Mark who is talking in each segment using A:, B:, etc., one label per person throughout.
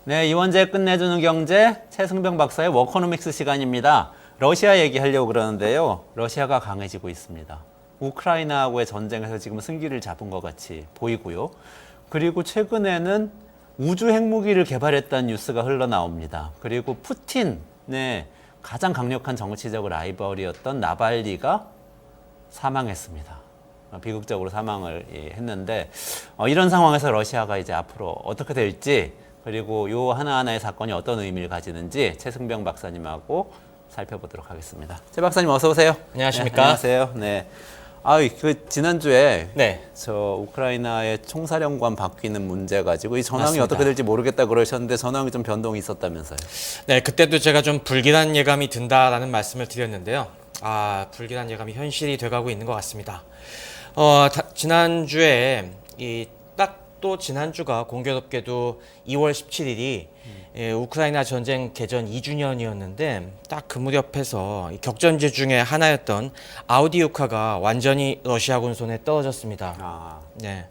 A: 네, 이원재 끝내주는 경제 최승병 박사의 워커노믹스 시간입니다. 러시아 얘기하려고 그러는데요. 러시아가 강해지고 있습니다. 우크라이나하고의 전쟁에서 지금 승기를 잡은 것 같이 보이고요. 그리고 최근에는 우주 핵무기를 개발했다는 뉴스가 흘러나옵니다. 그리고 푸틴의 가장 강력한 정치적 라이벌이었던 나발리가 사망했습니다. 비극적으로 사망을 했는데 이런 상황에서 러시아가 이제 앞으로 어떻게 될지 그리고 요 하나하나의 사건이 어떤 의미를 가지는지 최승병 박사님하고 살펴보도록 하겠습니다. 최 박사님 어서 오세요.
B: 안녕하십니까?
A: 네, 안녕하세요. 네. 그 지난주에
B: 네.
A: 저 우크라이나의 총사령관 바뀌는 문제 가지고 이 전황이
B: 맞습니다.
A: 어떻게 될지 모르겠다 그러셨는데 전황이 좀 변동이 있었다면서요.
B: 네, 그때도 제가 좀 불길한 예감이 든다라는 말씀을 드렸는데요. 불길한 예감이 현실이 돼가고 있는 것 같습니다. 지난주에 또 지난주가 공교롭게도 2월 17일이 우크라이나 전쟁 개전 2주년이었는데 딱 그 무렵에서 격전지 중에 하나였던 아우디우카가 완전히 러시아군 손에 떨어졌습니다. 네,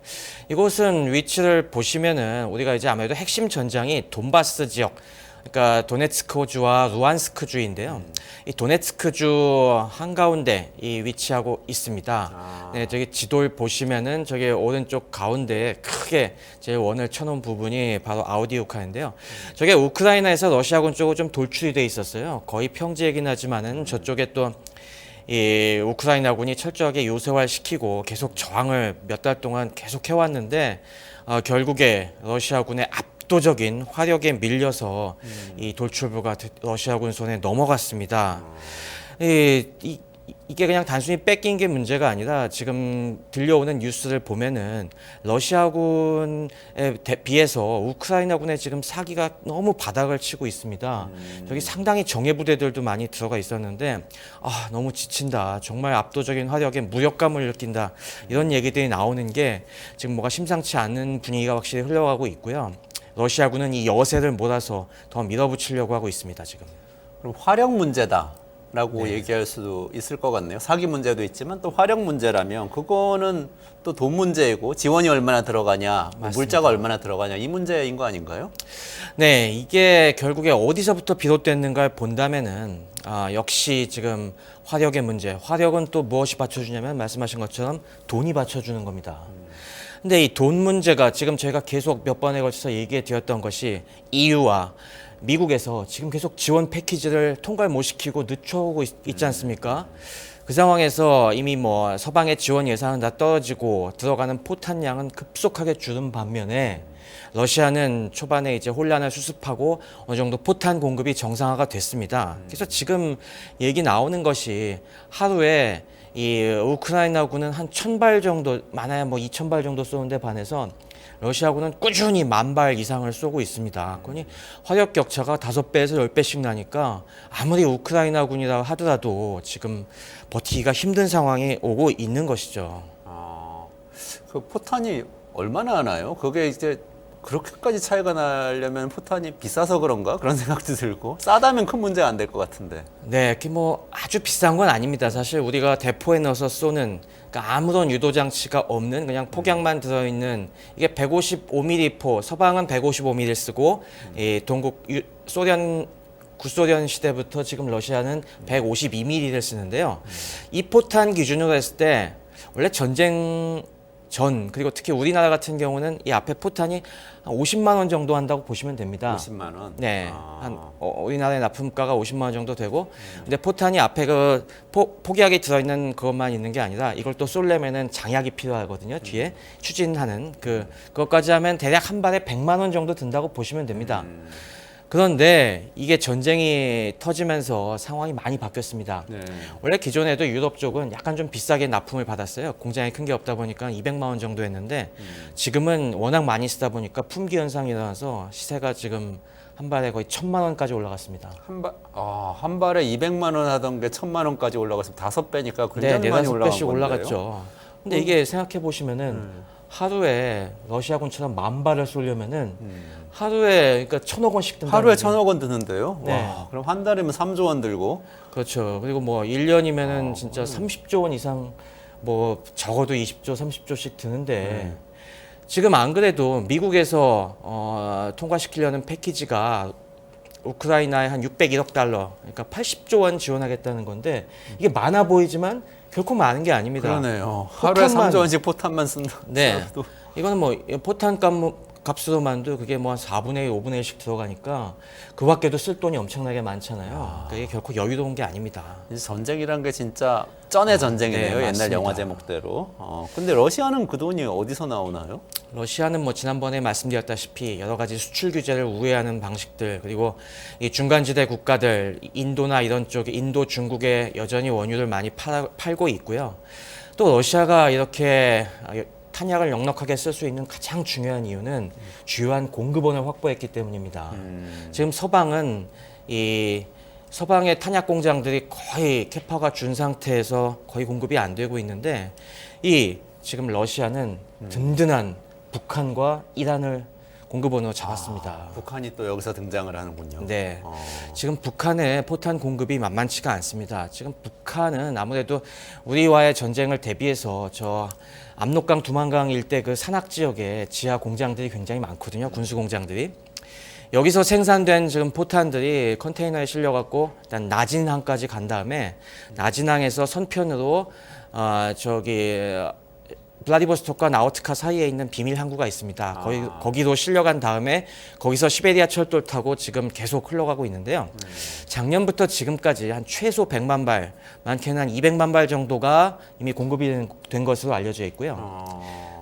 B: 이곳은 위치를 보시면은 우리가 이제 아무래도 핵심 전장이 돈바스 지역, 그러니까 도네츠크주와 루안스크주인데요. 이 도네츠크주 한가운데 위치하고 있습니다. 네, 저기 지도를 보시면은 저기 오른쪽 가운데에 크게 제 원을 쳐놓은 부분이 바로 아우디우카인데요. 저게 우크라이나에서 러시아군 쪽으로 좀 돌출이 돼 있었어요. 거의 평지이긴 하지만은 저쪽에 또 이 우크라이나군이 철저하게 요새화시키고 계속 저항을 몇 달 동안 계속 해왔는데 결국에 러시아군의 압도적인 화력에 밀려서 이 돌출부가 러시아군 손에 넘어갔습니다. 이게 그냥 단순히 뺏긴 게 문제가 아니라 지금 들려오는 뉴스를 보면은 러시아군에 비해서 우크라이나군의 지금 사기가 너무 바닥을 치고 있습니다. 저기 상당히 정예 부대들도 많이 들어가 있었는데 너무 지친다. 정말 압도적인 화력에 무력감을 느낀다. 이런 얘기들이 나오는 게 지금 뭐가 심상치 않은 분위기가 확실히 흘러가고 있고요. 러시아군은 이 여세를 몰아서 더 밀어붙이려고 하고 있습니다. 지금.
A: 그럼 화력 문제다라고 얘기할 수도 있을 것 같네요. 사기 문제도 있지만 또 화력 문제라면 그거는 또 돈 문제이고 지원이 얼마나 들어가냐, 물자가 얼마나 들어가냐 이 문제인 거 아닌가요?
B: 네, 이게 결국에 어디서부터 비롯됐는가를 본다면은 역시 지금 화력의 문제. 화력은 또 무엇이 받쳐주냐면 말씀하신 것처럼 돈이 받쳐주는 겁니다. 근데 이 돈 문제가 지금 저희가 계속 몇 번에 걸쳐서 얘기해 드렸던 것이 EU와 미국에서 지금 계속 지원 패키지를 통과를 못 시키고 늦춰오고 있지 않습니까? 그 상황에서 이미 뭐 서방의 지원 예산은 다 떨어지고 들어가는 포탄량은 급속하게 줄은 반면에 러시아는 초반에 이제 혼란을 수습하고 어느 정도 포탄 공급이 정상화가 됐습니다. 그래서 지금 얘기 나오는 것이 하루에 이 우크라이나군은 한 1000발 정도, 많아야 뭐 2000발 정도 쏘는데 반해서 러시아군은 꾸준히 10,000발 이상을 쏘고 있습니다. 그러니 화력 격차가 5배에서 10배씩 나니까 아무리 우크라이나군이라 하더라도 지금 버티기가 힘든 상황이 오고 있는 것이죠.
A: 그 포탄이 얼마나 하나요? 그게 이제 그렇게까지 차이가 나려면 포탄이 비싸서 그런가? 그런 생각도 들고 싸다면 큰 문제가 안 될 것 같은데.
B: 네, 그게 뭐 아주 비싼 건 아닙니다. 사실 우리가 대포에 넣어서 쏘는 그러니까 아무런 유도 장치가 없는 그냥 폭약만 들어있는 이게 155mm 포, 서방은 155mm 쓰고 이 동국 소련 구소련 시대부터 지금 러시아는 152mm를 쓰는데요. 이 포탄 기준으로 했을 때 원래 전쟁 전 그리고 특히 우리나라 같은 경우는 이 앞에 포탄이 한 50만 원 정도 한다고 보시면 됩니다.
A: 50만 원?
B: 네, 한 우리나라의 납품가가 50만 원 정도 되고 근데 포탄이 앞에 그 폭약이 들어있는 그것만 있는 게 아니라 이걸 또 쏠려면은 장약이 필요하거든요. 뒤에 추진하는 그것까지 하면 대략 한 발에 100만 원 정도 든다고 보시면 됩니다. 그런데 이게 전쟁이 터지면서 상황이 많이 바뀌었습니다.
A: 네.
B: 원래 기존에도 유럽 쪽은 약간 좀 비싸게 납품을 받았어요. 공장이 큰 게 없다 보니까 200만 원 정도 했는데 지금은 워낙 많이 쓰다 보니까 품귀 현상이 일어나서 시세가 지금 한 발에 거의 1,000만 원까지 올라갔습니다.
A: 한 발에 200만 원 하던 게 1,000만 원까지 올라가서 5배니까 굉장히
B: 네,
A: 많이
B: 4-5배씩
A: 올라간 건데요.
B: 올라갔죠. 근데 이게 생각해 보시면은 하루에 러시아군처럼 10,000발을 쏘려면은 하루에 그러니까 1,000억 원씩 든다.
A: 하루에 1,000억 원 드는데요?
B: 네.
A: 와, 그럼 한 달이면 3조 원 들고.
B: 그렇죠. 그리고 뭐 1년이면은 진짜 30조 원 이상 뭐 적어도 20조, 30조씩 드는데 지금 안 그래도 미국에서 통과시키려는 패키지가 우크라이나에 한 601억 달러, 그러니까 80조 원 지원하겠다는 건데 이게 많아 보이지만 결코 많은 게 아닙니다.
A: 그러네요. 하루에
B: 포탄만-
A: 3조 원씩 포탄만 쓴다.
B: 네. 이거는 뭐 포탄 값으로만도 그게 뭐 한 4분의 1, 5분의 1씩 들어가니까 그 밖에도 쓸 돈이 엄청나게 많잖아요. 그러니까 이게 결코 여유로운 게 아닙니다.
A: 이제 전쟁이란 게 진짜 쩐의 전쟁이네요.
B: 네,
A: 옛날
B: 맞습니다.
A: 영화 제목대로. 근데 러시아는 그 돈이 어디서 나오나요?
B: 러시아는 뭐 지난번에 말씀드렸다시피 여러 가지 수출 규제를 우회하는 방식들, 그리고 이 중간지대 국가들 인도나 이런 쪽에 인도, 중국에 여전히 원유를 많이 팔고 있고요. 또 러시아가 이렇게 탄약을 넉넉하게 쓸 수 있는 가장 중요한 이유는 주요한 공급원을 확보했기 때문입니다. 지금 서방은 이 서방의 탄약 공장들이 거의 캐파가 준 상태에서 거의 공급이 안 되고 있는데 이 지금 러시아는 든든한 북한과 이란을 공급원으로 잡았습니다.
A: 북한이 또 여기서 등장을 하는군요.
B: 네. 지금 북한의 포탄 공급이 만만치가 않습니다. 지금 북한은 아무래도 우리와의 전쟁을 대비해서 저 압록강, 두만강 일대 그 산악 지역에 지하 공장들이 굉장히 많거든요. 군수 공장들이. 여기서 생산된 지금 포탄들이 컨테이너에 실려갖고 일단 나진항까지 간 다음에 나진항에서 선편으로 블라디보스톡과 나우트카 사이에 있는 비밀 항구가 있습니다. 거기로 실려간 다음에 거기서 시베리아 철도를 타고 지금 계속 흘러가고 있는데요. 작년부터 지금까지 한 최소 100만 발, 많게는 한 200만 발 정도가 이미 공급이 된 것으로 알려져 있고요.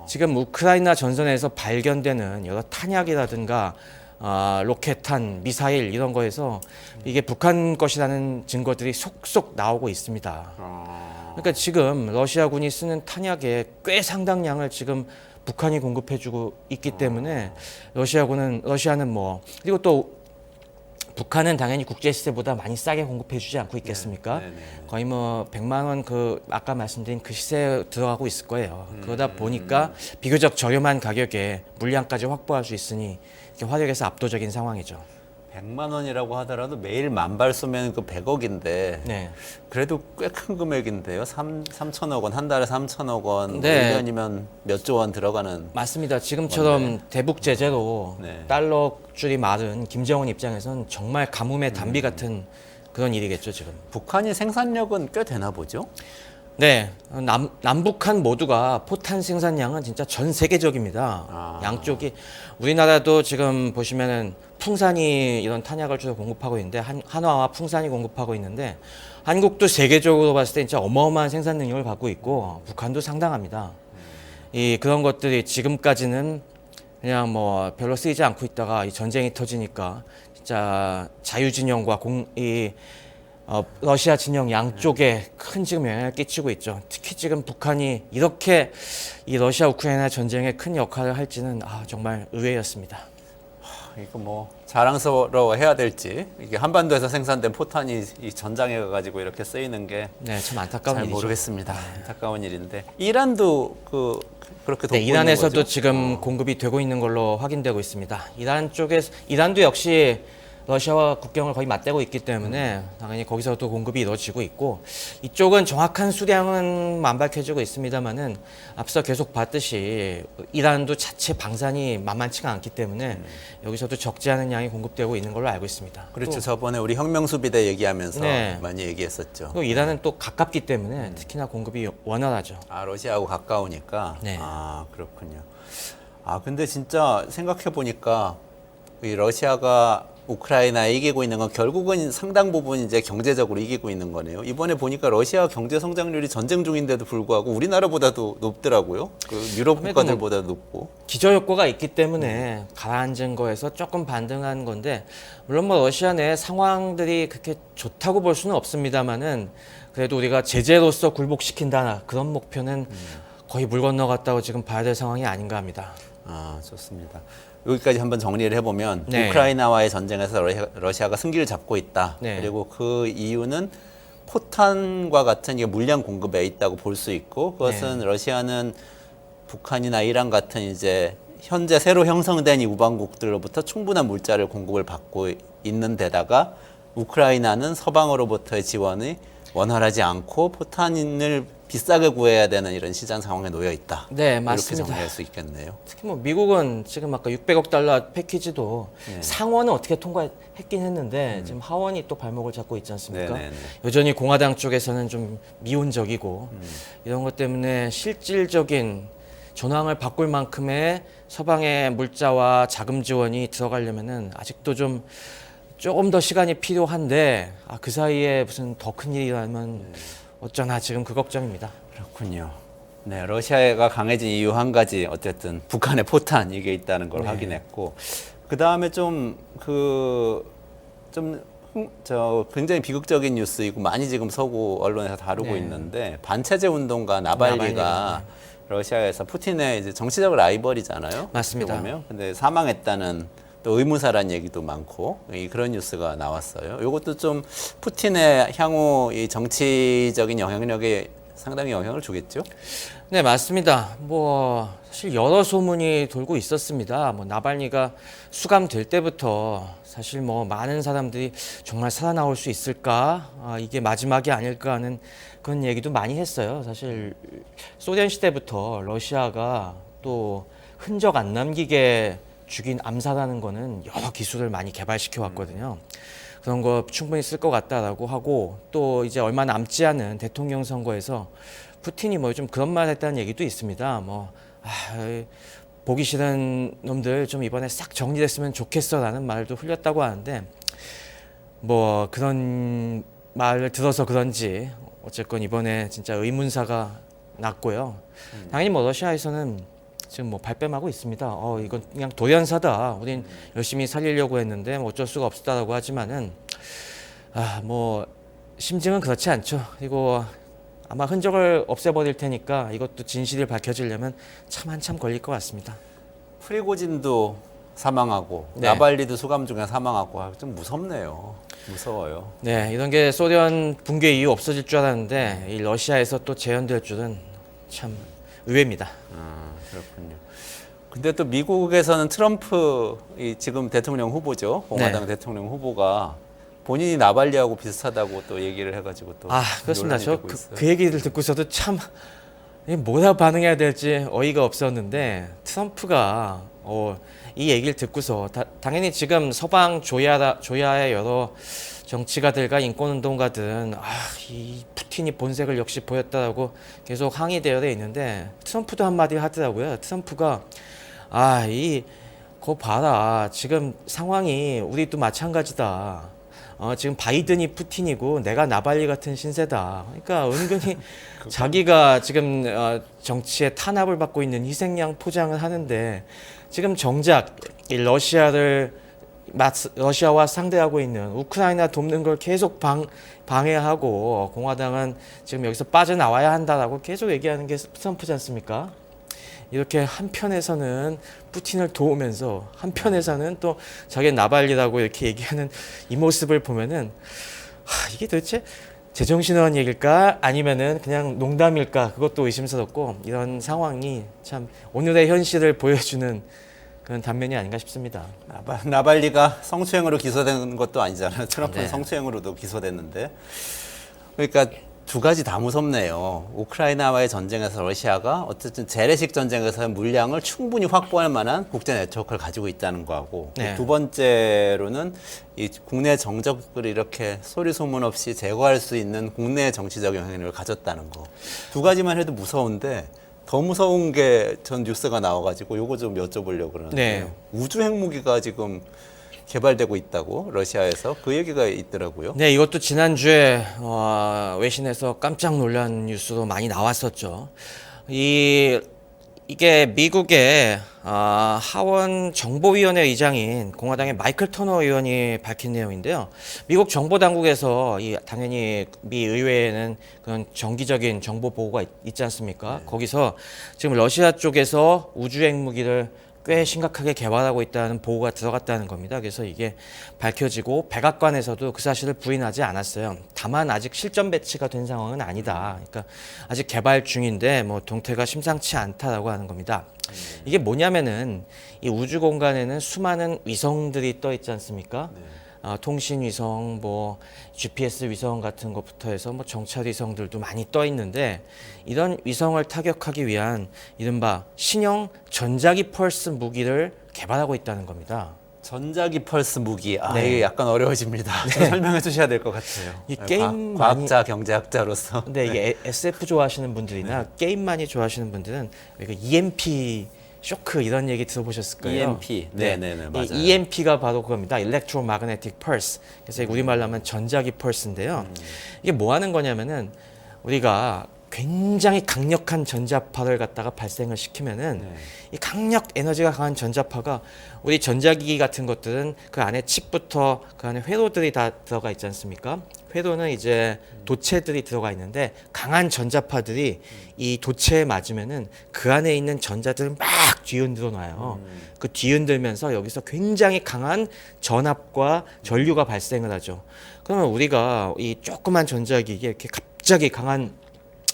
B: 지금 우크라이나 전선에서 발견되는 여러 탄약이라든가 로켓탄, 미사일 이런 거에서 이게 북한 것이라는 증거들이 속속 나오고 있습니다. 그러니까 지금 러시아군이 쓰는 탄약의 꽤 상당량을 지금 북한이 공급해주고 있기 때문에 러시아는 뭐 그리고 또 북한은 당연히 국제 시세보다 많이 싸게 공급해주지 않고 있겠습니까? 거의 뭐 100만 원 그 아까 말씀드린 그 시세에 들어가고 있을 거예요. 그러다 보니까 비교적 저렴한 가격에 물량까지 확보할 수 있으니 이렇게 화력에서 압도적인 상황이죠.
A: 100만 원이라고 하더라도 매일 10,000발 쏘면 그 100억인데
B: 네.
A: 그래도 꽤 큰 금액인데요. 3천억 원, 한 달에 3천억 원,
B: 네.
A: 1년이면 몇 조 원 들어가는.
B: 맞습니다. 지금처럼 대북 제재로
A: 네.
B: 달러 줄이 마른 김정은 입장에서는 정말 가뭄의 단비 같은 그런 일이겠죠, 지금.
A: 북한이 생산력은 꽤 되나 보죠?
B: 네, 남북한 모두가 포탄 생산량은 진짜 전 세계적입니다. 양쪽이 우리나라도 지금 보시면은 풍산이 이런 탄약을 주로 공급하고 있는데 한화와 풍산이 공급하고 있는데 한국도 세계적으로 봤을 때 진짜 어마어마한 생산 능력을 갖고 있고 북한도 상당합니다. 이 그런 것들이 지금까지는 그냥 뭐 별로 쓰이지 않고 있다가 이 전쟁이 터지니까 진짜 자유진영과 러시아 진영 양쪽에 큰 지금 영향을 끼치고 있죠. 특히 지금 북한이 이렇게 이 러시아 우크라이나 전쟁에 큰 역할을 할지는 정말 의외였습니다.
A: 이거 뭐 자랑스러워 해야 될지, 이게 한반도에서 생산된 포탄이 이 전장에 가가지고 이렇게 쓰이는 게
B: 네, 참 안타까운
A: 잘
B: 일이죠.
A: 모르겠습니다. 안타까운 일인데 이란도 그렇게 돕고
B: 네,
A: 있는
B: 이란에서도
A: 거죠?
B: 지금 공급이 되고 있는 걸로 확인되고 있습니다. 이란도 역시 러시아와 국경을 거의 맞대고 있기 때문에 당연히 거기서도 공급이 이루어지고 있고 이쪽은 정확한 수량은 안 밝혀지고 있습니다만은 앞서 계속 봤듯이 이란도 자체 방산이 만만치가 않기 때문에 여기서도 적지 않은 양이 공급되고 있는 걸로 알고 있습니다.
A: 그렇죠. 저번에 우리 혁명수비대 얘기하면서
B: 네.
A: 많이 얘기했었죠.
B: 또 이란은 또 가깝기 때문에 특히나 공급이 원활하죠.
A: 러시아하고 가까우니까.
B: 네.
A: 그렇군요. 근데 진짜 생각해 보니까 이 러시아가 우크라이나에 이기고 있는 건 결국은 상당 부분 이제 경제적으로 이기고 있는 거네요. 이번에 보니까 러시아 경제 성장률이 전쟁 중인데도 불구하고 우리나라보다도 높더라고요. 그 유럽 국가들보다 높고.
B: 기저효과가 있기 때문에 가라앉은 거에서 조금 반등한 건데 물론 뭐 러시아 내 상황들이 그렇게 좋다고 볼 수는 없습니다만은 그래도 우리가 제재로서 굴복시킨다 그런 목표는 거의 물 건너갔다고 지금 봐야 될 상황이 아닌가 합니다.
A: 좋습니다. 여기까지 한번 정리를 해보면
B: 네.
A: 우크라이나와의 전쟁에서 러시아가 승기를 잡고 있다.
B: 네.
A: 그리고 그 이유는 포탄과 같은 이게 물량 공급에 있다고 볼 수 있고 그것은 러시아는 북한이나 이란 같은 이제 현재 새로 형성된 이 우방국들로부터 충분한 물자를 공급을 받고 있는 데다가 우크라이나는 서방으로부터의 지원이 원활하지 않고 포탄을 비싸게 구해야 되는 이런 시장 상황에 놓여 있다.
B: 네,
A: 이렇게
B: 맞습니다.
A: 정리할 수 있겠네요.
B: 특히 뭐 미국은 지금 아까 600억 달러 패키지도 상원은 어떻게 통과했긴 했는데 지금 하원이 또 발목을 잡고 있지 않습니까?
A: 네네네.
B: 여전히 공화당 쪽에서는 좀 미온적이고 이런 것 때문에 실질적인 전황을 바꿀 만큼의 서방의 물자와 자금 지원이 들어가려면은 아직도 조금 더 시간이 필요한데 그 사이에 무슨 더 큰 일이 일어나면 어쩌나 지금 그 걱정입니다.
A: 그렇군요. 네, 러시아가 강해진 이유 한 가지 어쨌든 북한의 포탄 이게 있다는 걸 확인했고 그 다음에 굉장히 비극적인 뉴스이고 많이 지금 서구 언론에서 다루고 있는데 반체제 운동가 나발리가 러시아에서 푸틴의 이제 정치적 라이벌이잖아요.
B: 맞습니다.
A: 어떻게 보면. 근데 사망했다는 또 의문사란 얘기도 많고 그런 뉴스가 나왔어요. 이것도 좀 푸틴의 향후 이 정치적인 영향력에 상당히 영향을 주겠죠.
B: 네, 맞습니다. 뭐 사실 여러 소문이 돌고 있었습니다. 뭐 나발리가 수감될 때부터 사실 뭐 많은 사람들이 정말 살아나올 수 있을까? 이게 마지막이 아닐까 하는 그런 얘기도 많이 했어요. 사실 소련 시대부터 러시아가 또 흔적 안 남기게 죽인 암살하는 거는 여러 기술을 많이 개발시켜 왔거든요. 그런 거 충분히 쓸 것 같다라고 하고 또 이제 얼마 남지 않은 대통령 선거에서 푸틴이 뭐 좀 그런 말 했다는 얘기도 있습니다. 보기 싫은 놈들 좀 이번에 싹 정리됐으면 좋겠어라는 말도 흘렸다고 하는데 뭐 그런 말을 들어서 그런지 어쨌건 이번에 진짜 의문사가 났고요. 당연히 뭐 러시아에서는 지금 뭐 발뺌하고 있습니다. 이건 그냥 돌연사다. 우린 열심히 살리려고 했는데 뭐 어쩔 수가 없었다라고 하지만은 뭐 심증은 그렇지 않죠. 그리고 아마 흔적을 없애버릴 테니까 이것도 진실이 밝혀지려면 참 한참 걸릴 것 같습니다.
A: 프리고진도 사망하고
B: 네.
A: 나발리도 수감 중에 사망하고 좀 무섭네요. 무서워요.
B: 네, 이런 게 소련 붕괴 이후 없어질 줄 알았는데 이 러시아에서 또 재현될 줄은 참 의외입니다.
A: 그렇군요. 근데 또 미국에서는 트럼프 지금 대통령 후보죠. 공화당 대통령 후보가 본인이 나발리하고 비슷하다고 또 얘기를 해가지고 또
B: 그렇습니다.
A: 논란이
B: 저
A: 되고 있어요.
B: 그 얘기를 듣고서도 참 뭐라 반응해야 될지 어이가 없었는데 트럼프가 이 얘기를 듣고서 당연히 지금 서방 조야의 여러 정치가들과 인권운동가들은 이 푸틴이 본색을 역시 보였다라고 계속 항의되어 있는데 트럼프도 한마디 하더라고요. 트럼프가 그거 봐라. 지금 상황이 우리도 마찬가지다. 지금 바이든이 푸틴이고 내가 나발리 같은 신세다. 그러니까 은근히 자기가 지금 정치에 탄압을 받고 있는 희생양 포장을 하는데 지금 정작 이 러시아와 상대하고 있는 우크라이나 돕는 걸 계속 방해하고 공화당은 지금 여기서 빠져나와야 한다라고 계속 얘기하는 게 트럼프지 않습니까? 이렇게 한편에서는 푸틴을 도우면서 한편에서는 또 자기 나발리라고 이렇게 얘기하는 이 모습을 보면은 이게 도대체 제정신화한 얘기일까 아니면은 그냥 농담일까 그것도 의심스럽고 이런 상황이 참 오늘의 현실을 보여주는 그런 단면이 아닌가 싶습니다.
A: 나발리가 성추행으로 기소된 것도 아니잖아요. 트럼프는
B: 네.
A: 성추행으로도 기소됐는데. 그러니까 두 가지 다 무섭네요. 우크라이나와의 전쟁에서 러시아가 어쨌든 재래식 전쟁에서의 물량을 충분히 확보할 만한 국제 네트워크를 가지고 있다는 거하고
B: 네.
A: 두 번째로는 이 국내 정적을 이렇게 소리 소문 없이 제거할 수 있는 국내 정치적 영향력을 가졌다는 거. 두 가지만 해도 무서운데 더 무서운 게 전 뉴스가 나와가지고 요거 좀 여쭤보려고 그러는데
B: 네.
A: 우주 핵무기가 지금 개발되고 있다고 러시아에서 그 얘기가 있더라고요.
B: 네, 이것도 지난주에 외신에서 깜짝 놀란 뉴스로 많이 나왔었죠. 이게 미국의 하원 정보위원회 의장인 공화당의 마이클 터너 의원이 밝힌 내용인데요. 미국 정보당국에서 당연히 미 의회에는 그런 정기적인 정보 보고가 있지 않습니까? 거기서 지금 러시아 쪽에서 우주 핵무기를 꽤 심각하게 개발하고 있다는 보고가 들어갔다는 겁니다. 그래서 이게 밝혀지고 백악관에서도 그 사실을 부인하지 않았어요. 다만 아직 실전 배치가 된 상황은 아니다. 그러니까 아직 개발 중인데 뭐 동태가 심상치 않다라고 하는 겁니다. 이게 뭐냐면은 이 우주 공간에는 수많은 위성들이 떠 있지 않습니까? 통신 위성, 뭐 GPS 위성 같은 것부터 해서 뭐 정찰 위성들도 많이 떠 있는데 이런 위성을 타격하기 위한 이른바 신형 전자기 펄스 무기를 개발하고 있다는 겁니다.
A: 전자기 펄스 무기.
B: 네.
A: 이게 약간 어려워집니다. 좀 설명해 주셔야 될 것 같아요.
B: 이 게임
A: 과학자, 경제학자로서.
B: 근데 이게 SF 좋아하시는 분들이나 게임 많이 좋아하시는 분들은 이거 EMP 쇼크 이런 얘기 들어보셨을 거예요.
A: EMP. 네네네, 맞아요.
B: 이 EMP가 바로 그겁니다. Electromagnetic Pulse. 그래서 우리말로 하면 전자기 펄스인데요. 이게 뭐 하는 거냐면은 우리가 굉장히 강력한 전자파를 갖다가 발생을 시키면은 이 강력 에너지가 강한 전자파가 우리 전자기기 같은 것들은 그 안에 칩부터 그 안에 회로들이 다 들어가 있지 않습니까? 회로는 이제 도체들이 들어가 있는데 강한 전자파들이 이 도체에 맞으면은 그 안에 있는 전자들을 막 뒤흔들어 놔요. 그 뒤흔들면서 여기서 굉장히 강한 전압과 전류가 발생을 하죠. 그러면 우리가 이 조그만 전자기기에 이렇게 갑자기 강한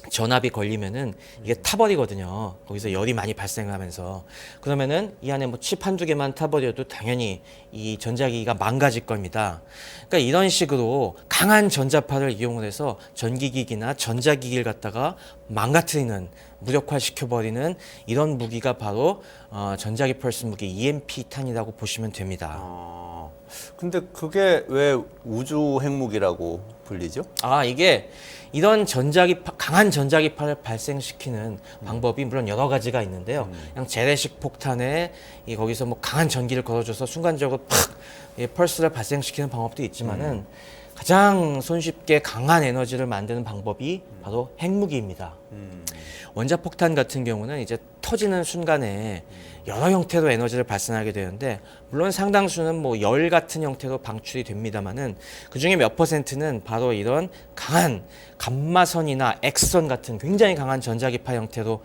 B: 전압이 걸리면은 이게 타버리거든요. 거기서 열이 많이 발생하면서. 그러면은 이 안에 뭐 칩 한두 개만 타버려도 당연히 이 전자기기가 망가질 겁니다. 그러니까 이런 식으로 강한 전자파를 이용을 해서 전기기기나 전자기기를 갖다가 망가뜨리는, 무력화시켜버리는 이런 무기가 바로 전자기 펄스 무기 EMP탄이라고 보시면 됩니다.
A: 근데 그게 왜 우주 핵무기라고 불리죠?
B: 이게 이런 강한 전자기파를 발생시키는 방법이 물론 여러 가지가 있는데요. 그냥 재래식 폭탄에 거기서 뭐 강한 전기를 걸어줘서 순간적으로 팍 펄스를 발생시키는 방법도 있지만은 가장 손쉽게 강한 에너지를 만드는 방법이 바로 핵무기입니다. 원자폭탄 같은 경우는 이제 터지는 순간에 여러 형태로 에너지를 발생하게 되는데 물론 상당수는 뭐 열 같은 형태로 방출이 됩니다만은 그 중에 몇 퍼센트는 바로 이런 강한 감마선이나 X선 같은 굉장히 강한 전자기파 형태로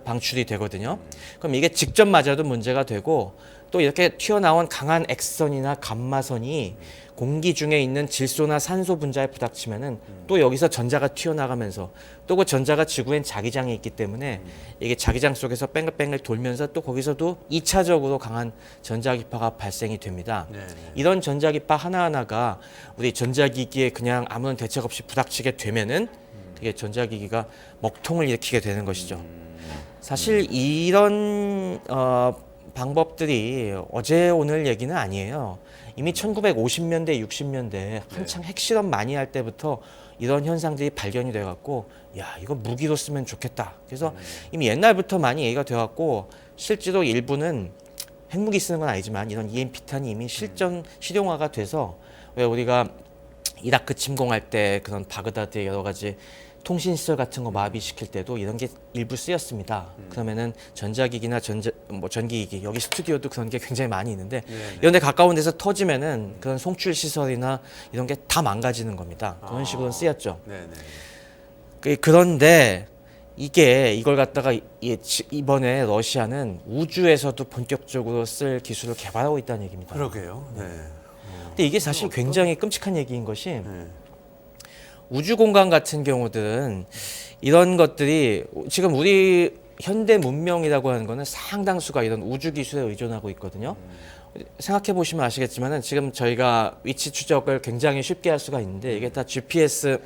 B: 방출이 되거든요. 그럼 이게 직접 맞아도 문제가 되고 또 이렇게 튀어나온 강한 X선이나 감마선이 공기 중에 있는 질소나 산소 분자에 부닥치면은 또 여기서 전자가 튀어나가면서 또 그 전자가 지구엔 자기장이 있기 때문에 이게 자기장 속에서 뺑글뺑글 돌면서 또 거기서도 2차적으로 강한 전자기파가 발생이 됩니다. 이런 전자기파 하나하나가 우리 전자기기에 그냥 아무런 대책 없이 부닥치게 되면은 그게 전자기기가 먹통을 일으키게 되는 것이죠. 사실 이런 방법들이 어제 오늘 얘기는 아니에요. 이미 1950년대, 60년대 한창 핵실험 많이 할 때부터 이런 현상들이 발견이 돼갖고 야 이거 무기로 쓰면 좋겠다. 그래서 이미 옛날부터 많이 얘기가 돼갖고 실제로 일부는 핵무기 쓰는 건 아니지만 이런 EMP탄이 이미 실용화가 돼서 왜 우리가 이라크 침공할 때 그런 바그다드의 여러 가지 통신시설 같은 거 마비시킬 때도 이런 게 일부 쓰였습니다. 그러면은 전자기기나 전기기기 여기 스튜디오도 그런 게 굉장히 많이 있는데 이런 데 가까운 데서 터지면은 그런 송출 시설이나 이런 게 다 망가지는 겁니다. 그런 식으로 쓰였죠. 그런데 이걸 갖다가 이번에 러시아는 우주에서도 본격적으로 쓸 기술을 개발하고 있다는 얘기입니다.
A: 그러게요.
B: 근데 이게 사실 굉장히 끔찍한 얘기인 것이 우주 공간 같은 경우들은 이런 것들이 지금 우리 현대 문명이라고 하는 거는 상당수가 이런 우주 기술에 의존하고 있거든요. 생각해 보시면 아시겠지만은 지금 저희가 위치 추적을 굉장히 쉽게 할 수가 있는데 이게 다 GPS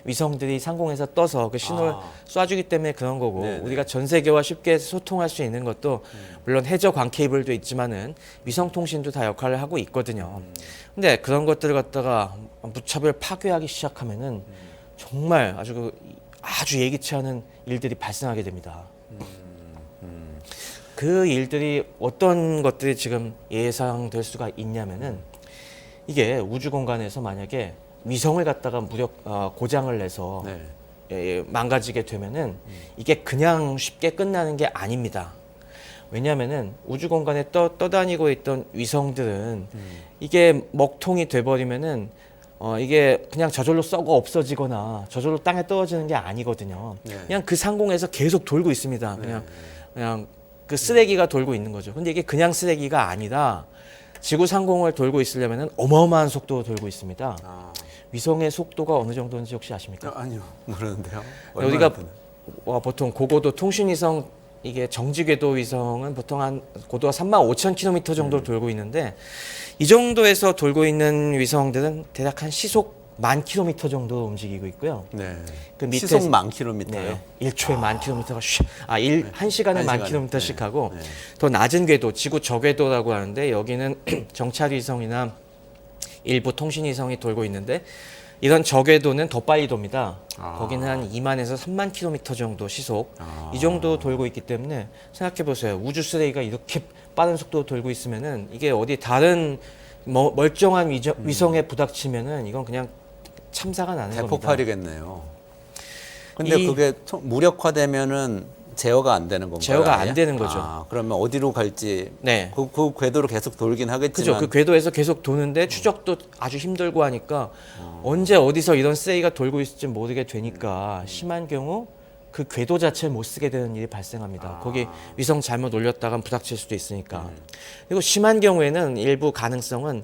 B: 위성들이 상공에서 떠서 그 신호를 쏴주기 때문에 그런 거고 우리가 전 세계와 쉽게 소통할 수 있는 것도 물론 해저 광 케이블도 있지만은 위성 통신도 다 역할을 하고 있거든요. 근데 그런 것들을 갖다가 무차별 파괴하기 시작하면은 정말 아주 예기치 않은 일들이 발생하게 됩니다. 그 일들이 어떤 것들이 지금 예상될 수가 있냐면은 이게 우주 공간에서 만약에 위성을 갖다가 고장을 내서 망가지게 되면은 이게 그냥 쉽게 끝나는 게 아닙니다. 왜냐하면은 우주 공간에 떠다니고 있던 위성들은 이게 먹통이 돼버리면은 이게 그냥 저절로 썩어 없어지거나 저절로 땅에 떨어지는 게 아니거든요. 그냥 그 상공에서 계속 돌고 있습니다. 그냥 그 쓰레기가 돌고 있는 거죠. 근데 이게 그냥 쓰레기가 아니라 지구 상공을 돌고 있으려면은 어마어마한 속도로 돌고 있습니다. 위성의 속도가 어느 정도인지 혹시 아십니까?
A: 아니요, 모르는데요.
B: 우리가 보통 고고도 통신위성 이게 정지궤도 위성은 보통 한 고도가 35,000km 정도 돌고 있는데 이 정도에서 돌고 있는 위성들은 대략 한 시속 10,000km 정도 움직이고 있고요.
A: 네.
B: 그 밑에
A: 시속 10,000km요?
B: 네, 1초에 10,000km가 한 시간에
A: 한
B: 10,000km씩
A: 네.
B: 하고
A: 네.
B: 더 낮은 궤도, 지구 저궤도라고 하는데 여기는 정찰 위성이나 일부 통신 위성이 돌고 있는데 이런 저궤도는 더 빨리 돕니다. 거기는 한 20,000에서 30,000km 정도 시속 이 정도 돌고 있기 때문에 생각해 보세요. 우주 쓰레기가 이렇게 빠른 속도로 돌고 있으면은 이게 어디 다른 멀쩡한 위성에 부닥치면은 이건 그냥 참사가 나는 겁니다.
A: 대폭발이겠네요. 근데
B: 이-
A: 그게 무력화되면은 제어가 안 되는 건가요?
B: 제어가
A: 아예?
B: 안 되는 거죠.
A: 그러면 어디로 갈지
B: 네.
A: 그 궤도로 계속 돌긴
B: 그죠.
A: 하겠지만
B: 그 궤도에서 계속 도는데 추적도 아주 힘들고 하니까 언제 어디서 이런 쓰레기가 돌고 있을지 모르게 되니까 심한 경우 그 궤도 자체를 못 쓰게 되는 일이 발생합니다. 거기 위성 잘못 올렸다가 부닥칠 수도 있으니까. 그리고 심한 경우에는 일부 가능성은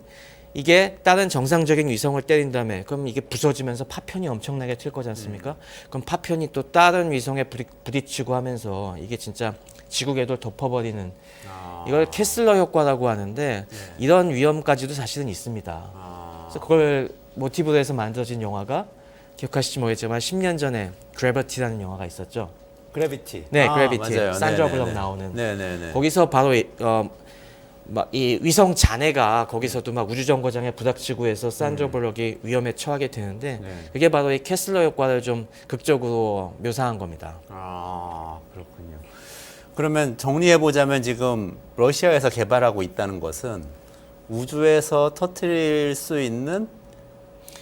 B: 이게 다른 정상적인 위성을 때린 다음에 그럼 이게 부서지면서 파편이 엄청나게 튈 거지 않습니까? 그럼 파편이 또 다른 위성에 부딪히고 하면서 이게 진짜 지구 궤도를 덮어버리는 이걸 캐슬러 효과라고 하는데 이런 위험까지도 사실은 있습니다. 그래서 그걸 모티브로 해서 만들어진 영화가 기억하실지 모르겠지만 10년 전에 그래비티라는 영화가 있었죠.
A: 그래비티.
B: 네, 그래비티.
A: 맞아요.
B: 산드라
A: 네네네.
B: 블럭 나오는.
A: 네네네.
B: 거기서 바로 막 이 위성 잔해가 거기서도 막 우주 정거장에 부닥치고 해서 산드라 블럭이 위험에 처하게 되는데
A: 네.
B: 그게 바로 이 캐슬러 효과를 좀 극적으로 묘사한 겁니다.
A: 그렇군요. 그러면 정리해 보자면 지금 러시아에서 개발하고 있다는 것은 우주에서 터뜨릴 수 있는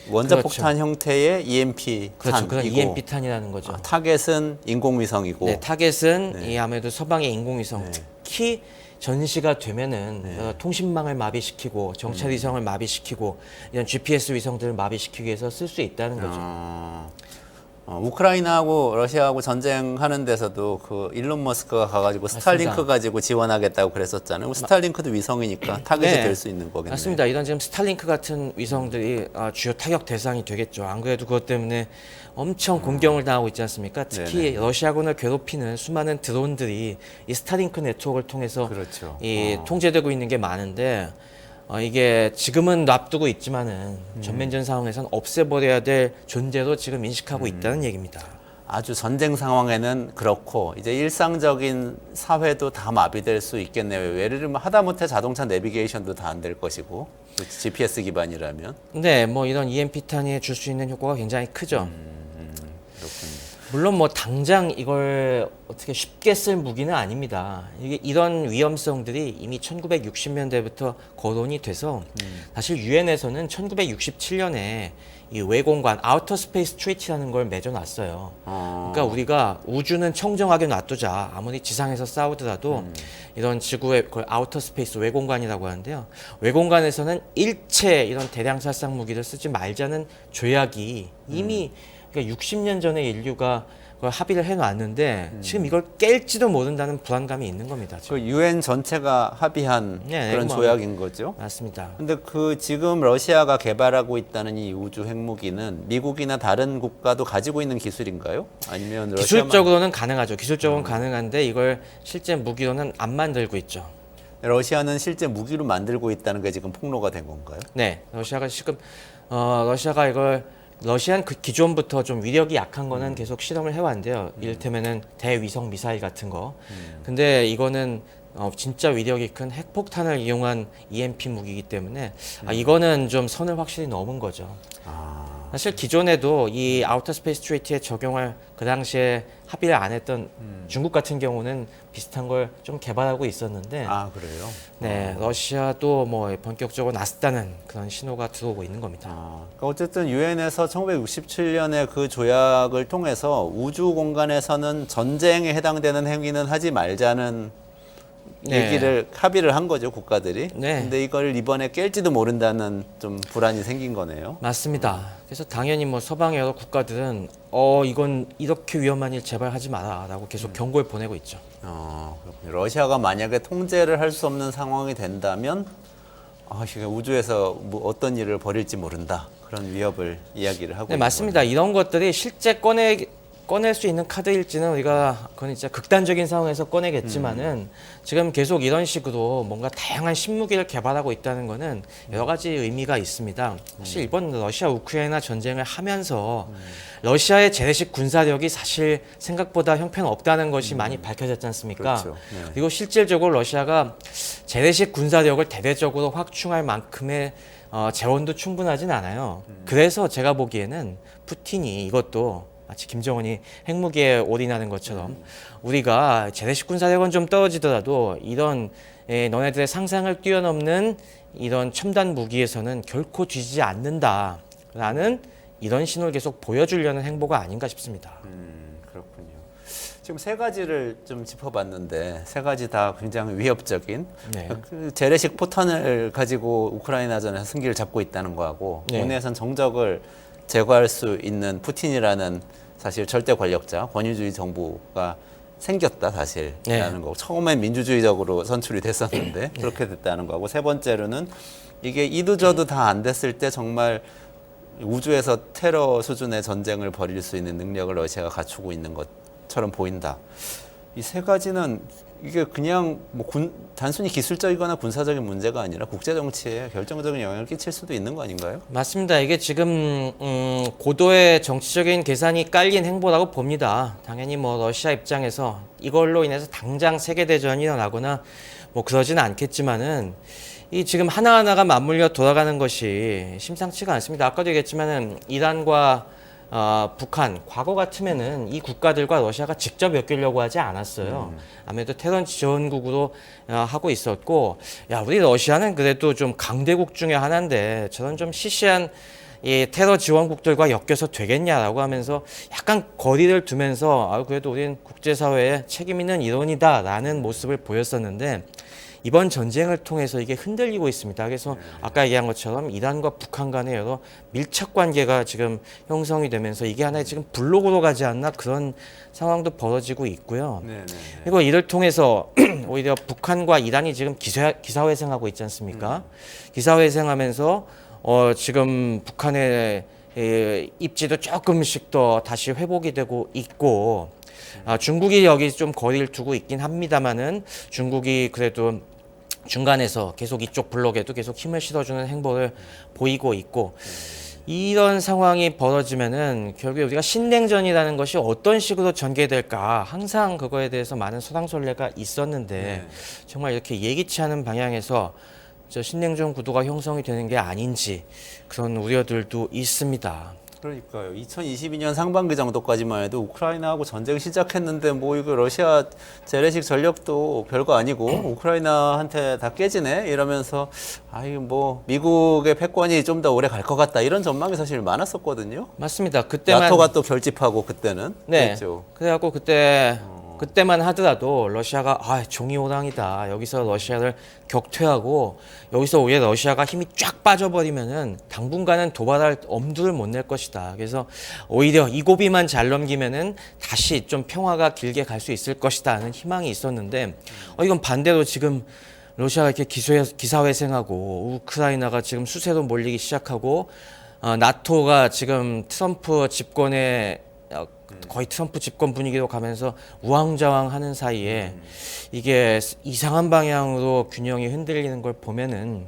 A: 원자폭탄 형태의 EMP
B: 그렇죠. 그런
A: 탄이고
B: EMP 탄이라는 거죠.
A: 타겟은 인공위성이고
B: 네, 타겟은
A: 네.
B: 이 아무래도 서방의 인공위성,
A: 네.
B: 특히 전시가 되면은 통신망을 마비시키고 정찰 위성을 마비시키고 이런 GPS 위성들을 마비시키기 위해서 쓸 수 있다는 거죠.
A: 우크라이나하고 러시아하고 전쟁하는 데서도 그 일론 머스크가 가가지고 스타링크
B: 맞습니다.
A: 가지고 지원하겠다고 그랬었잖아요. 스타링크도 위성이니까 타겟이
B: 네.
A: 될 수 있는 거겠네요.
B: 맞습니다. 이런 지금 스타링크 같은 위성들이 주요 타격 대상이 되겠죠. 안 그래도 그것 때문에 엄청 공경을 당하고 있지 않습니까? 특히
A: 네네.
B: 러시아군을 괴롭히는 수많은 드론들이 이 스타링크 네트워크를 통해서
A: 그렇죠.
B: 통제되고 있는 게 많은데 이게 지금은 놔두고 있지만은 전면전 상황에서는 없애버려야 될 존재로 지금 인식하고 있다는 얘기입니다.
A: 아주 전쟁 상황에는 그렇고 이제 일상적인 사회도 다 마비될 수 있겠네요. 예를 들면 하다못해 자동차 내비게이션도 다 안 될 것이고 GPS 기반이라면
B: 근데 뭐 이런 EMP 탄이 줄 수 있는 효과가 굉장히 크죠.
A: 그렇군요.
B: 물론 뭐 당장 이걸 어떻게 쉽게 쓸 무기는 아닙니다. 이게 이런 위험성들이 이미 1960년대부터 거론이 돼서 사실 유엔에서는 1967년에 이 외공간 아우터 스페이스 트리티라는 걸 맺어놨어요. 그러니까 우리가 우주는 청정하게 놔두자. 아무리 지상에서 싸우더라도 이런 지구의 그걸 아우터 스페이스 외공간이라고 하는데요. 외공간에서는 일체 이런 대량 살상 무기를 쓰지 말자는 조약이 이미 그러니까 60년 전에 인류가 그걸 합의를 해놨는데 지금 이걸 깰지도 모른다는 불안감이 있는 겁니다. 지금.
A: 그 유엔 전체가 합의한
B: 네,
A: 그런
B: 뭐-
A: 조약인 거죠.
B: 맞습니다.
A: 근데 그 지금 러시아가 개발하고 있다는 이 우주 핵무기는 미국이나 다른 국가도 가지고 있는 기술인가요? 아니면 러시아만
B: 기술적으로는 가능하죠. 기술적으로는 가능한데 이걸 실제 무기로는 안 만들고 있죠.
A: 러시아는 실제 무기로 만들고 있다는 게 지금 폭로가 된 건가요?
B: 네, 러시아가 지금 러시아가 이걸 러시안 그 기존부터 좀 위력이 약한 거는 계속 실험을 해왔는데요. 이를테면은 대위성 미사일 같은 거. 근데 이거는 진짜 위력이 큰 핵폭탄을 이용한 EMP 무기이기 때문에 이거는 좀 선을 확실히 넘은 거죠. 사실 기존에도 이 아우터 스페이스 트리티에 적용할 그 당시에 합의를 안 했던 중국 같은 경우는 비슷한 걸 좀 개발하고 있었는데
A: 그래요?
B: 네, 러시아도 뭐 본격적으로 나섰다는 그런 신호가 들어오고 있는 겁니다.
A: 그러니까 어쨌든 유엔에서 1967년에 그 조약을 통해서 우주 공간에서는 전쟁에 해당되는 행위는 하지 말자는
B: 네.
A: 얘기를 합의를 한 거죠, 국가들이.
B: 네.
A: 근데 이걸 이번에 깰지도 모른다는 좀 불안이 생긴 거네요.
B: 맞습니다. 그래서 당연히 뭐 서방의 여러 국가들은 이건 이렇게 위험한 일 제발 하지 마라라고 계속 경고를 보내고 있죠.
A: 그렇군요. 러시아가 만약에 통제를 할 수 없는 상황이 된다면 이게 우주에서 뭐 어떤 일을 벌일지 모른다. 그런 위협을 이야기를 하고
B: 네,
A: 있는
B: 맞습니다. 이런 것들이 실제 꺼내 꺼낼 수 있는 카드일지는 우리가 그건 진짜 극단적인 상황에서 꺼내겠지만은 지금 계속 이런 식으로 뭔가 다양한 신무기를 개발하고 있다는 거는 여러 가지 의미가 있습니다. 사실 이번 러시아 우크라이나 전쟁을 하면서 러시아의 재래식 군사력이 사실 생각보다 형편없다는 것이 많이 밝혀졌지 않습니까?
A: 그렇죠. 네.
B: 그리고 실질적으로 러시아가 재래식 군사력을 대대적으로 확충할 만큼의 재원도 충분하진 않아요. 그래서 제가 보기에는 푸틴이 이것도 마치 김정은이 핵무기에 올인하는 것처럼 우리가 재래식 군사력은 좀 떨어지더라도 이런 너네들의 상상을 뛰어넘는 이런 첨단 무기에서는 결코 뒤지지 않는다라는 이런 신호를 계속 보여주려는 행보가 아닌가 싶습니다.
A: 그렇군요. 지금 세 가지를 좀 짚어봤는데 세 가지 다 굉장히 위협적인
B: 네.
A: 그 재래식 포탄을 가지고 우크라이나전에서 승기를 잡고 있다는 거하고
B: 네.
A: 국내에선 정적을 제거할 수 있는 푸틴이라는 사실 절대 권력자 권위주의 정부가 생겼다 사실이라는 거고 처음엔 민주주의적으로 선출이 됐었는데 그렇게 됐다는 거고 세 번째로는 이게 이도저도 다 안 됐을 때 정말 우주에서 테러 수준의 전쟁을 벌일 수 있는 능력을 러시아가 갖추고 있는 것처럼 보인다. 이 세 가지는 이게 그냥 뭐 단순히 기술적이거나 군사적인 문제가 아니라 국제 정치에 결정적인 영향을 끼칠 수도 있는 거 아닌가요?
B: 맞습니다. 이게 지금 고도의 정치적인 계산이 깔린 행보라고 봅니다. 당연히 뭐 러시아 입장에서 이걸로 인해서 당장 세계 대전이 일어나거나 뭐 그러지는 않겠지만은 이 지금 하나하나가 맞물려 돌아가는 것이 심상치가 않습니다. 아까도 얘기했지만은 이란과 북한 과거 같으면은 이 국가들과 러시아가 직접 엮이려고 하지 않았어요. 아무래도 테러 지원국으로 하고 있었고, 야 우리 러시아는 그래도 좀 강대국 중에 하나인데 저런 좀 시시한 이 테러 지원국들과 엮여서 되겠냐라고 하면서 약간 거리를 두면서 그래도 우리는 국제사회에 책임 있는 일원이다라는 모습을 보였었는데. 이번 전쟁을 통해서 이게 흔들리고 있습니다. 그래서 아까 얘기한 것처럼 이란과 북한 간의 여러 밀착 관계가 지금 형성이 되면서 이게 하나의 지금 블록으로 가지 않나 그런 상황도 벌어지고 있고요. 그리고 이를 통해서 오히려 북한과 이란이 지금 기사회생하고 있지 않습니까? 기사회생하면서 지금 북한의 입지도 조금씩 더 다시 회복이 되고 있고 중국이 여기 좀 거리를 두고 있긴 합니다만은 중국이 그래도 중간에서 계속 이쪽 블록에도 계속 힘을 실어주는 행보를 보이고 있고 이런 상황이 벌어지면은 결국에 우리가 신냉전이라는 것이 어떤 식으로 전개될까 항상 그거에 대해서 많은 소랑설레가 있었는데 정말 이렇게 예기치 않은 방향에서 저 신냉전 구도가 형성이 되는 게 아닌지 그런 우려들도 있습니다.
A: 그러니까요. 2022년 상반기 정도까지만 해도 우크라이나하고 전쟁 시작했는데 뭐 이거 러시아 재래식 전력도 별거 아니고 우크라이나한테 다 깨지네 이러면서 이거 뭐 미국의 패권이 좀 더 오래 갈 것 같다 이런 전망이 사실 많았었거든요.
B: 맞습니다. 그때만
A: 나토가 또 결집하고 그때는
B: 네.
A: 그랬죠.
B: 그래갖고 그때만 하더라도 러시아가 종이 호랑이다. 여기서 러시아를 격퇴하고 여기서 오히려 러시아가 힘이 쫙 빠져버리면은 당분간은 도발할 엄두를 못 낼 것이다. 그래서 오히려 이 고비만 잘 넘기면은 다시 좀 평화가 길게 갈 수 있을 것이다 하는 희망이 있었는데 이건 반대로 지금 러시아가 이렇게 기사회생하고 우크라이나가 지금 수세로 몰리기 시작하고 나토가 지금 트럼프 집권에 거의 트럼프 집권 분위기로 가면서 우왕좌왕하는 사이에 이게 이상한 방향으로 균형이 흔들리는 걸 보면은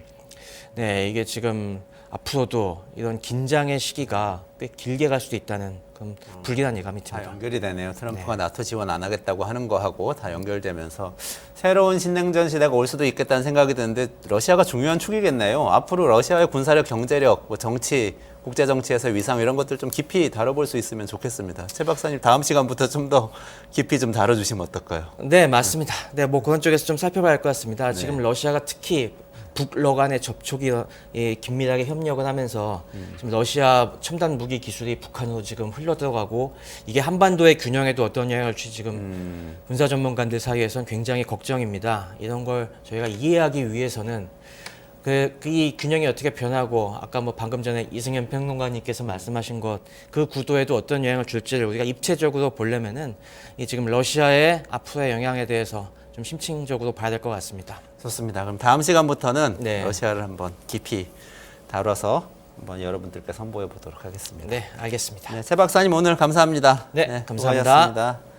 B: 이게 지금 앞으로도 이런 긴장의 시기가 꽤 길게 갈 수도 있다는 그런 불길한 예감이
A: 다
B: 듭니다.
A: 연결이 되네요. 트럼프가 나토 지원 안 하겠다고 하는 거하고 다 연결되면서 새로운 신냉전 시대가 올 수도 있겠다는 생각이 드는데 러시아가 중요한 축이겠네요. 앞으로 러시아의 군사력, 경제력, 뭐 정치, 국제 정치에서 위상 이런 것들 좀 깊이 다뤄볼 수 있으면 좋겠습니다. 최 박사님 다음 시간부터 좀 더 깊이 좀 다뤄주시면 어떨까요?
B: 네, 맞습니다. 뭐 그런 쪽에서 좀 살펴봐야 할 것 같습니다. 지금 러시아가 특히 북러 간의 접촉이 긴밀하게 협력을 하면서 지금 러시아 첨단 무기 기술이 북한으로 지금 흘러 들어가고 이게 한반도의 균형에도 어떤 영향을 줄지 지금 군사 전문가들 사이에서는 굉장히 걱정입니다. 이런 걸 저희가 이해하기 위해서는 이 균형이 어떻게 변하고 아까 뭐 방금 전에 이승현 평론가님께서 말씀하신 것 그 구도에도 어떤 영향을 줄지를 우리가 입체적으로 보려면은 이 지금 러시아의 앞으로의 영향에 대해서 좀 심층적으로 봐야 될 것 같습니다.
A: 좋습니다. 그럼 다음 시간부터는
B: 네.
A: 러시아를 한번 깊이 다뤄서 한번 여러분들께 선보여 보도록 하겠습니다.
B: 네, 알겠습니다.
A: 네, 최 박사님 오늘 감사합니다.
B: 네, 감사합니다.
A: 수고하셨습니다.